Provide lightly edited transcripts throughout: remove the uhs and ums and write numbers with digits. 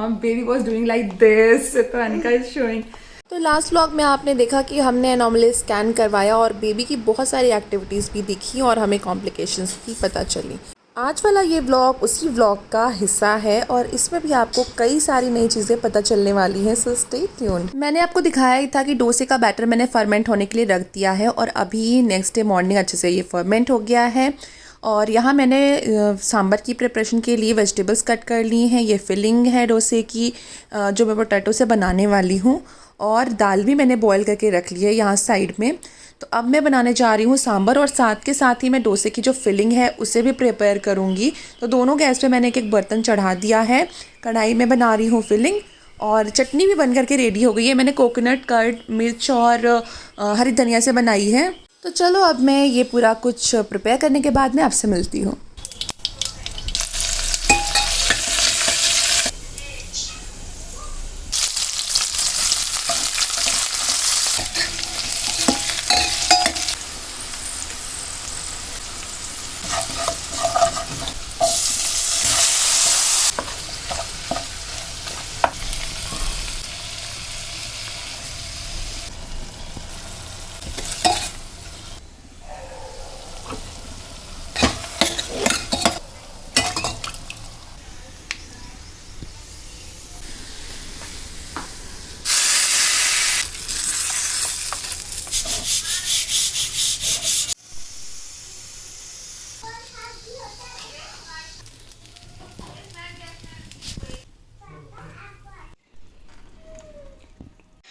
Baby was doing like this, तो Anika is showing. तो last vlog में आपने देखा कि हमने एनोमली स्कैन करवाया और बेबी की बहुत सारी एक्टिविटीज़ भी दिखी और हमें कॉम्प्लिकेशंस भी पता चली। आज वाला ये व्लॉग उसी व्लॉग का हिस्सा है और इसमें भी आपको कई सारी नई चीज़ें पता चलने वाली हैं, सो स्टे ट्यून्ड। मैंने आपको दिखाया ही था कि डोसे का बैटर मैंने फर्मेंट होने के लिए रख दिया है और अभी नेक्स्ट डे मॉर्निंग अच्छे से ये फर्मेंट हो गया है। और यहाँ मैंने सांभर की प्रिपरेशन के लिए वेजिटेबल्स कट कर ली हैं। ये फिलिंग है डोसे की जो मैं पोटैटो से बनाने वाली हूँ, और दाल भी मैंने बॉईल करके रख ली है यहाँ साइड में। तो अब मैं बनाने जा रही हूँ सांभर, और साथ के साथ ही मैं डोसे की जो फिलिंग है उसे भी प्रिपेयर करूँगी। तो दोनों गैस पे मैंने एक एक बर्तन चढ़ा दिया है। कढ़ाई में बना रही हूँ फिलिंग, और चटनी भी बन करके रेडी हो गई है। मैंने कोकोनट कर्ड, मिर्च और हरी धनिया से बनाई है। तो चलो अब मैं ये पूरा कुछ प्रिपेयर करने के बाद में आपसे मिलती हूँ।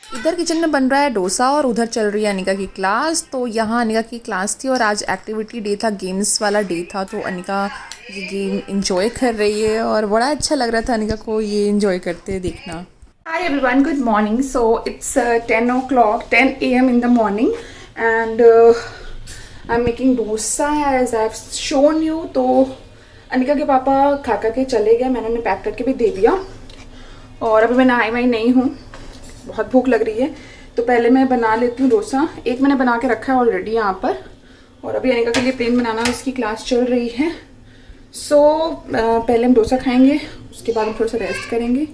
इधर किचन में बन रहा है डोसा और उधर चल रही है अनिका की क्लास। तो यहाँ अनिका की क्लास थी और आज एक्टिविटी डे था, गेम्स वाला डे था। तो अनिका ये गेम इंजॉय कर रही है और बड़ा अच्छा लग रहा था अनिका को ये इंजॉय करते देखना। Hi everyone, good morning. So it's 10 o'clock, 10 a.m. in the morning, and I'm making dosa as I've shown you. तो अनिका के पापा खा करके चले गए, मैंने उन्हें पैक करके भी दे दिया। और अभी मैं नहाई वाई नहीं हूँ, बहुत भूख लग रही है, तो पहले मैं बना लेती हूँ डोसा। एक मैंने बना के रखा है ऑलरेडी यहाँ पर, और अभी अनिका के लिए प्लेन बनाना, उसकी क्लास चल रही है। सो पहले हम डोसा खाएंगे, उसके बाद हम थोड़ा सा रेस्ट करेंगे,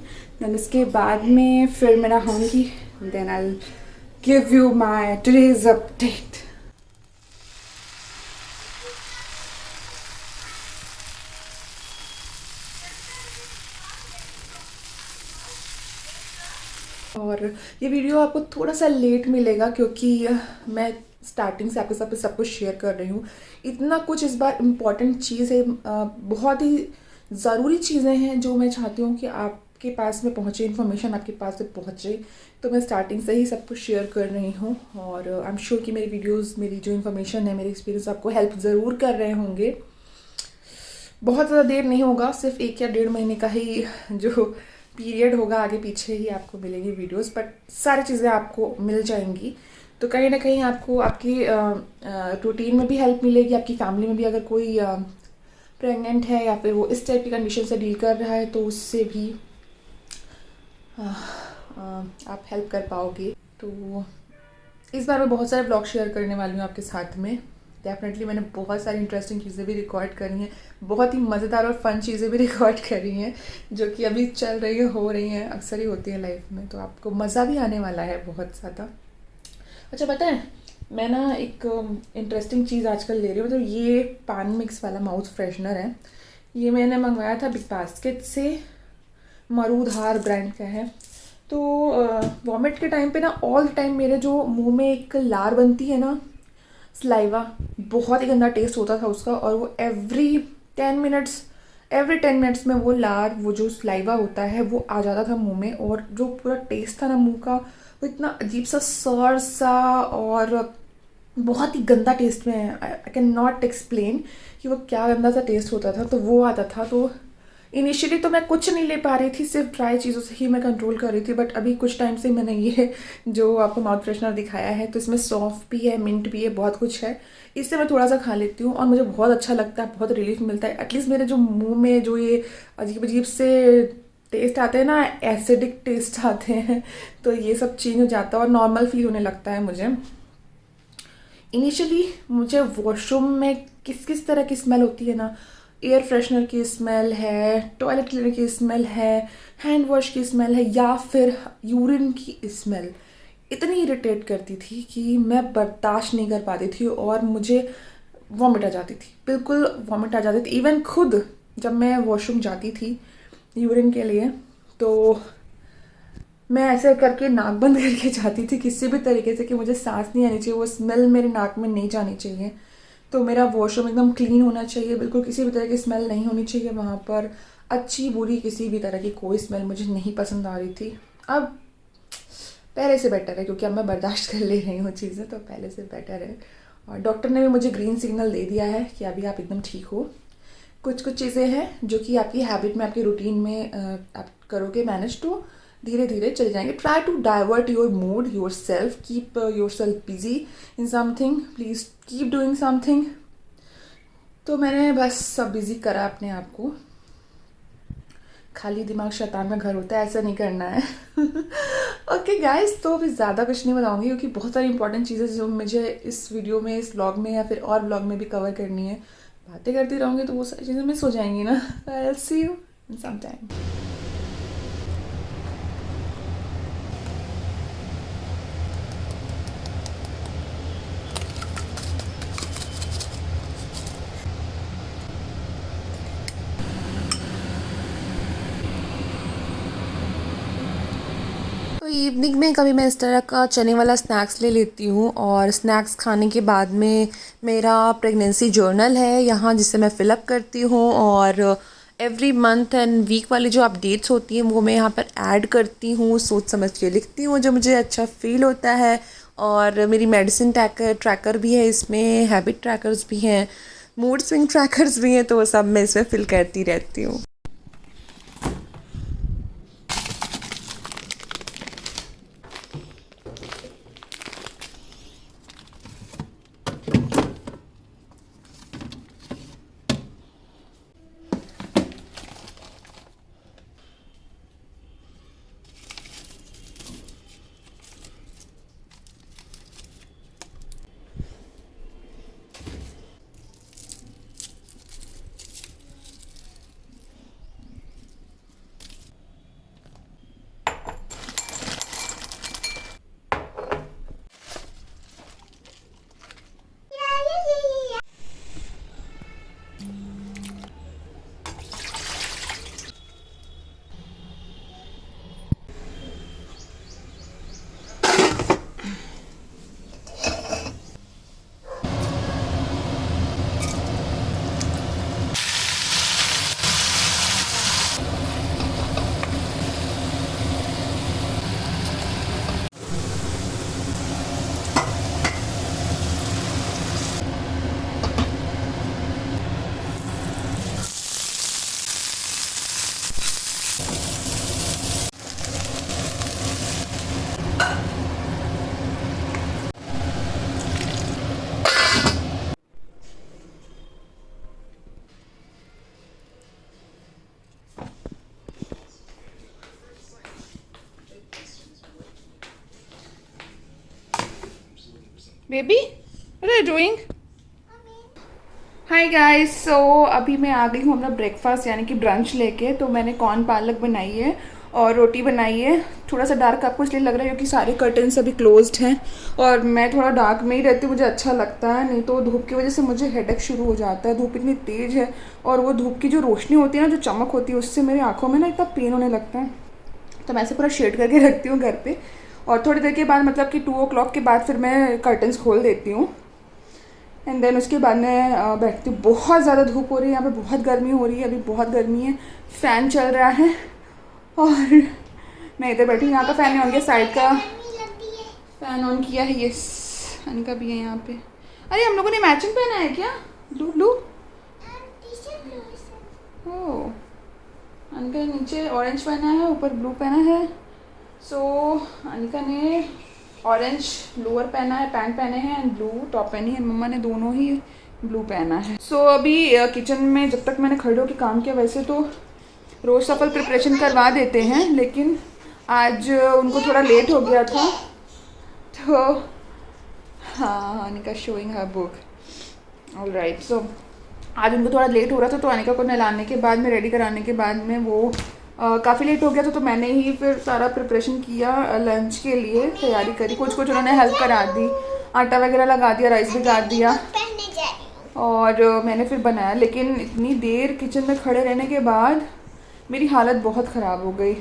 देन इसके बाद में फिर मैं नहाऊंगी, then I give you my today's update. और ये वीडियो आपको थोड़ा सा लेट मिलेगा क्योंकि मैं स्टार्टिंग से आपके साथ सब कुछ शेयर कर रही हूँ। इतना कुछ इस बार इम्पॉर्टेंट चीज़ है, बहुत ही ज़रूरी चीज़ें हैं जो मैं चाहती हूँ कि आपके पास में पहुँचे, इन्फॉर्मेशन आपके पास में पहुँचे। तो मैं स्टार्टिंग से ही सब कुछ शेयर कर रही हूँ, और आई एम श्योर कि मेरी वीडियोज़, मेरी जो इन्फॉर्मेशन है, मेरे एक्सपीरियंस आपको हेल्प ज़रूर कर रहे होंगे। बहुत ज़्यादा देर नहीं होगा, सिर्फ 1 या 1.5 महीने का ही जो पीरियड होगा, आगे पीछे ही आपको मिलेंगी वीडियोस, बट सारी चीज़ें आपको मिल जाएंगी। तो कहीं ना कहीं आपको आपकी रूटीन में भी हेल्प मिलेगी, आपकी फैमिली में भी अगर कोई प्रेग्नेंट है या फिर वो इस टाइप की कंडीशन से डील कर रहा है तो उससे भी आप हेल्प कर पाओगे। तो इस बार मैं बहुत सारे व्लॉग शेयर करने वाली हूँ आपके साथ में। डेफिनेटली मैंने बहुत सारी इंटरेस्टिंग चीज़ें भी रिकॉर्ड करी हैं, बहुत ही मज़ेदार और फ़न चीज़ें भी रिकॉर्ड करी हैं जो कि अभी चल रही है, हो रही हैं, अक्सर ही होती हैं लाइफ में। तो आपको मज़ा भी आने वाला है बहुत ज़्यादा। अच्छा, पता है मैं ना एक इंटरेस्टिंग चीज़ आजकल ले रही हूँ, मतलब ये पान मिक्स वाला माउथ फ्रेशनर है। ये मैंने मंगवाया था बिग बास्केट से, मरूदहार ब्रांड का है। तो वॉमिट के टाइम पे ना ऑल टाइम मेरे जो मुंह में एक लार बनती है ना, सलाइवा, बहुत ही गंदा टेस्ट होता था उसका, और वो एवरी 10 मिनट्स में वो लार, वो जो सलाइवा होता है वो आ जाता था मुंह में, और जो पूरा टेस्ट था ना मुंह का वो इतना अजीब सा सॉर सा और बहुत ही गंदा टेस्ट में, आई कैन नॉट एक्सप्लेन कि वो क्या गंदा सा टेस्ट होता था। तो वो आता था, तो इनिशियली तो मैं कुछ नहीं ले पा रही थी, सिर्फ ड्राई चीज़ों से ही मैं कंट्रोल कर रही थी। बट अभी कुछ टाइम से मैंने ये जो आपको माउथ फ्रेशनर दिखाया है, तो इसमें सौंफ भी है, मिंट भी है, बहुत कुछ है। इससे मैं थोड़ा सा खा लेती हूँ और मुझे बहुत अच्छा लगता है, बहुत रिलीफ मिलता है। एटलीस्ट मेरे जो मुंह में जो ये अजीब अजीब से टेस्ट आते हैं ना, एसिडिक टेस्ट आते हैं, तो ये सब चेंज हो जाता है और नॉर्मल फील होने लगता है मुझे। इनिशियली मुझे वॉशरूम में किस किस तरह की स्मेल होती है ना, एयर फ्रेशनर की स्मेल है, टॉयलेट क्लीनर की स्मेल है, हैंड वॉश की स्मेल है, या फिर यूरिन की स्मेल इतनी इरिटेट करती थी कि मैं बर्दाश्त नहीं कर पाती थी और मुझे वॉमिट आ जाती थी, बिल्कुल वॉमिट आ जाती थी। इवन खुद जब मैं वॉशरूम जाती थी यूरिन के लिए तो मैं ऐसे करके नाक बंद करके जाती थी किसी भी तरीके से कि मुझे सांस नहीं आनी चाहिए, वो स्मेल मेरे नाक में नहीं जानी चाहिए। तो मेरा वॉशरूम एकदम क्लीन होना चाहिए, बिल्कुल किसी भी तरह की स्मेल नहीं होनी चाहिए वहाँ पर। अच्छी बुरी किसी भी तरह की कोई स्मेल मुझे नहीं पसंद आ रही थी। अब पहले से बेटर है क्योंकि अब मैं बर्दाश्त कर ले रही हूँ चीज़ें, तो पहले से बेटर है। और डॉक्टर ने भी मुझे ग्रीन सिग्नल दे दिया है कि अभी आप एकदम ठीक हो। कुछ कुछ चीज़ें हैं जो कि आपकी हैबिट में, आपकी रूटीन में आप करोगे मैनेज तो धीरे धीरे चले जाएंगे। Try to divert your mood yourself, keep yourself busy in something, please keep doing something. तो मैंने बस सब बिज़ी करा अपने आप को। खाली दिमाग शैतान का घर होता है, ऐसा नहीं करना है। ओके गाइस, तो अभी ज़्यादा कुछ नहीं बताऊंगी क्योंकि बहुत सारी इंपॉर्टेंट चीज़ें जो मुझे इस वीडियो में, इस व्लॉग में या फिर और व्लॉग में भी कवर करनी है। बातें करती रहूँगी तो वो सारी चीज़ें मिस हो जाएंगी ना। I will see you in some time. तो इवनिंग में कभी मैं इस तरह का चने वाला स्नैक्स ले लेती हूँ और स्नैक्स खाने के बाद में मेरा प्रेगनेंसी जर्नल है यहाँ, जिसे मैं फ़िलअप करती हूँ और एवरी मंथ एंड वीक वाली जो अपडेट्स होती हैं वो मैं यहाँ पर ऐड करती हूँ, सोच समझ के लिखती हूँ जो मुझे अच्छा फ़ील होता है। और मेरी मेडिसिन ट्रैकर भी है इसमें, हैबिट ट्रैकर्स भी हैं, मूड स्विंग ट्रैकर्स भी हैं, तो वो सब मैं इसमें फिल करती रहती हूँ। Baby, what are you doing? Hi guys, so अभी मैं आ गई हूँ अपना ब्रेकफास्ट यानी कि ब्रंच लेके। तो मैंने कॉर्न पालक बनाई है और रोटी बनाई है। थोड़ा सा डार्क आपको इसलिए लग रहा है क्योंकि सारे कर्टन्स अभी क्लोज्ड हैं और मैं थोड़ा डार्क में ही रहती हूँ, मुझे अच्छा लगता है। नहीं तो धूप की वजह से मुझे हेडेक शुरू हो जाता है, धूप इतनी तेज़ है और वो धूप की जो रोशनी होती है ना, जो चमक होती है, उससे मेरी आँखों में ना इतना पेन होने लगता है। तो मैं ऐसे पूरा शेड करके रखती हूँ घर पर और थोड़ी देर के बाद मतलब कि 2 o'clock के बाद फिर मैं कर्टन्स खोल देती हूँ एंड देन उसके बाद मैं बैठती हूँ। बहुत ज़्यादा धूप हो रही है यहाँ पे, बहुत गर्मी हो रही है, अभी बहुत गर्मी है। फ़ैन चल रहा है और मैं इधर बैठी हूँ। यहाँ का फ़ैन नहीं ऑन किया, साइड का फ़ैन ऑन किया है। यस, अनिका भी है यहाँ पे। अरे हम लोगों ने मैचिंग पहना है क्या? Blue blue. ओह, अनिका ने नीचे ऑरेंज पहना है, ऊपर ब्लू पहना है। सो अनिका ने ऑरेंज लोअर पहना है, पैंट पहने हैं एंड ब्लू टॉप पहनी है। मम्मा ने दोनों ही ब्लू पहना है। सो अभी किचन में जब तक मैंने खड़े होकर काम किया, वैसे तो रोज़ सफल प्रिपरेशन करवा देते हैं लेकिन आज उनको थोड़ा लेट हो गया था। तो हाँ, Anika showing her book. Alright, so आज उनको थोड़ा लेट हो रहा था, तो अनिका को नहलाने के बाद में, रेडी कराने के बाद में वो काफ़ी लेट हो गया था, तो मैंने ही फिर सारा प्रिपरेशन किया लंच के लिए, तैयारी करी। कुछ उन्होंने हेल्प करा दी, आटा वगैरह लगा दिया, राइस भी काट दिया और मैंने फिर बनाया। लेकिन इतनी देर किचन में खड़े रहने के बाद मेरी हालत बहुत ख़राब हो गई।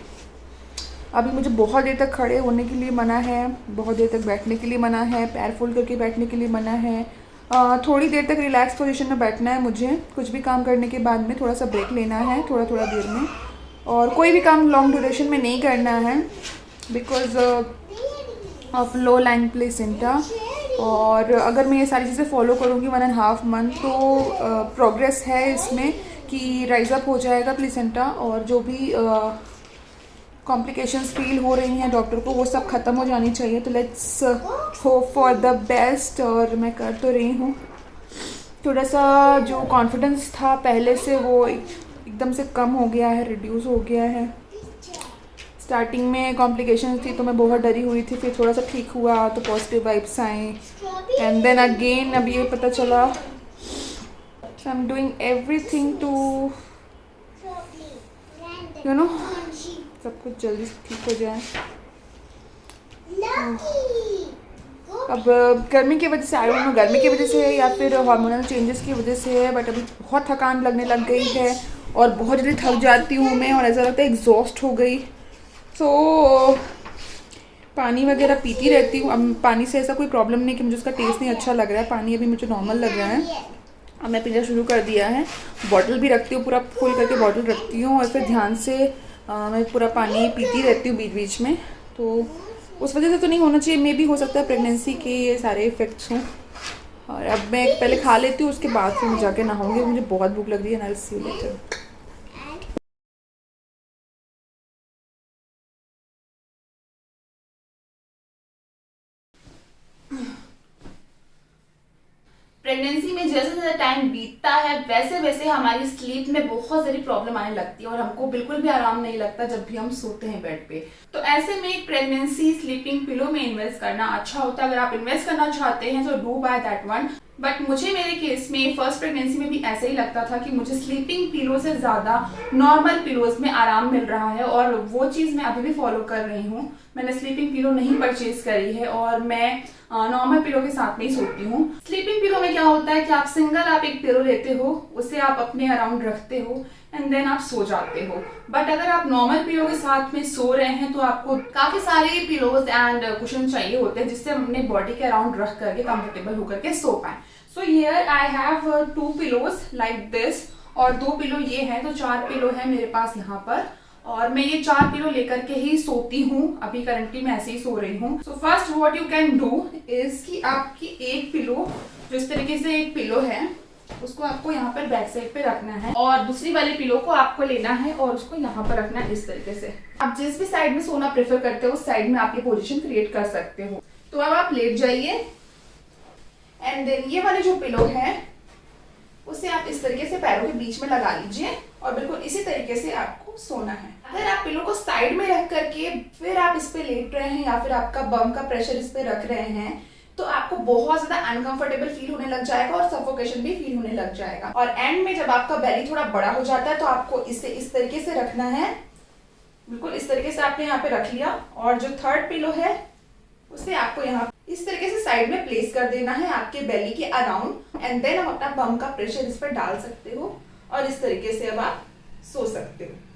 अभी मुझे बहुत देर तक खड़े होने के लिए मना है, बहुत देर तक बैठने के लिए मना है, पैर फोल्ड करके बैठने के लिए मना है। थोड़ी देर तक रिलैक्स पोजीशन में बैठना है मुझे। कुछ भी काम करने के बाद में थोड़ा सा ब्रेक लेना है, थोड़ा थोड़ा देर में, और कोई भी काम लॉन्ग ड्यूरेशन में नहीं करना है because of low lying placenta. और अगर मैं ये सारी चीज़ें फॉलो करूँगी 1.5 मंथ, तो प्रोग्रेस है इसमें कि राइज अप हो जाएगा प्लेसेंटा, और जो भी कॉम्प्लिकेशंस फील हो रही हैं डॉक्टर को, वो सब ख़त्म हो जानी चाहिए। तो let's hope for the best. और मैं कर तो रही हूँ। थोड़ा सा जो कॉन्फिडेंस था पहले से वो एकदम से कम हो गया है, रिड्यूस हो गया है। स्टार्टिंग में कॉम्प्लिकेशंस थी तो मैं बहुत डरी हुई थी, फिर थोड़ा सा ठीक हुआ तो पॉजिटिव वाइब्स आए, एंड देन अगेन अब ये पता चला। I am doing everything to you know सब कुछ जल्दी से ठीक हो जाए। अब गर्मी की वजह से, आई डोंट नो गर्मी की वजह से है या फिर हार्मोनल चेंजेस की वजह से है, बट अभी बहुत थकान लगने लग गई है और बहुत जल्दी थक जाती हूँ मैं, और ऐसा लगता है एग्जॉस्ट हो गई। तो पानी वगैरह पीती रहती हूँ। अब पानी से ऐसा कोई प्रॉब्लम नहीं कि मुझे उसका टेस्ट नहीं अच्छा लग रहा है, पानी अभी मुझे नॉर्मल लग रहा है। अब मैं पीना शुरू कर दिया है। बॉटल भी रखती हूँ, पूरा फुल करके बॉटल रखती हूँ, और फिर ध्यान से मैं पूरा पानी पीती रहती हूँ बीच बीच में। तो उस वजह से तो नहीं होना चाहिए, मे भी हो सकता है प्रेगनेंसी के ये सारे इफ़ेक्ट्स हों। और अब मैं पहले खा लेती हूँ, उसके बाद फिर मैं जाके नहाऊंगी। मुझे बहुत भूख लग रही है। आई will see you later. Pregnancy में जैसे जैसे टाइम बीतता है वैसे वैसे हमारी स्लीप में बहुत सारी प्रॉब्लम आने लगती है और हमको बिल्कुल भी आराम नहीं लगता जब भी हम सोते हैं बेड पे। तो ऐसे में एक प्रेगनेंसी स्लीपिंग पिलो में इन्वेस्ट करना अच्छा होता है। अगर आप इन्वेस्ट करना चाहते हैं तो do by that one. But मुझे मेरे केस में फर्स्ट प्रेगनेंसी में भी ऐसे ही लगता था कि मुझे स्लीपिंग पिलो से ज़्यादा नॉर्मल पिलोज में आराम मिल रहा है, और वो चीज़ मैं अभी भी फॉलो कर रही हूँ। मैंने स्लीपिंग पिलो नहीं परचेज करी है और मैं नॉर्मल पिलो के साथ में ही सोती हूँ। स्लीपिंग पिलो में क्या होता है कि आप सिंगल एक पिलो लेते हो, उसे आप अपने अराउंड रखते हो एंड देन आप सो जाते हो। बट अगर आप नॉर्मल पिलो के साथ में सो रहे हैं तो आपको काफी सारे पिलोज एंड कुशन चाहिए होते हैं जिससे हम अपने बॉडी के अराउंड रख करके कंफर्टेबल होकर के सो पाए। So here I have 2 pillows like this, और 2 पिलो ये है, तो 4 पिलो है मेरे पास यहाँ पर, और मैं ये 4 पिलो लेकर के ही सोती हूँ। अभी करंटली मैं ऐसे ही सो रही हूँ। So first what you can do is कि आपकी एक पिलो, जो इस तरीके से एक पिलो है, उसको आपको यहाँ पर बैक साइड पे रखना है, और दूसरी वाली पिलो को आपको लेना है और उसको यहाँ पर रखना है इस तरीके से। आप जिस भी साइड में सोना प्रेफर करते हो उस साइड में आप ये पोजीशन क्रिएट कर सकते हो। तो अब आप लेट जाइए एंड देन ये वाली जो पिलो है उसे आप इस तरीके से पैरों के बीच में लगा लीजिए और बिल्कुल इसी तरीके से आपको सोना है। अगर आप पिलो को साइड में रख करके फिर आप इस पे लेट रहे हैं या फिर आपका बम का प्रेशर इस पे रख रहे हैं तो आपको बहुत ज्यादा अनकंफर्टेबल फील होने लग जाएगा और सफोकेशन भी फील होने लग जाएगा। और एंड में जब आपका बेली थोड़ा बड़ा हो जाता है तो आपको इसे इस तरीके से रखना है, बिल्कुल इस तरीके से आपने यहाँ पे रख लिया, और जो थर्ड पिलो है उसे आपको यहाँ इस तरीके से साइड में प्लेस कर देना है आपके बेली के अराउंड, एंड देन आप अपना बम का प्रेशर इस पर डाल सकते हो और इस तरीके से अब आप सो सकते हो।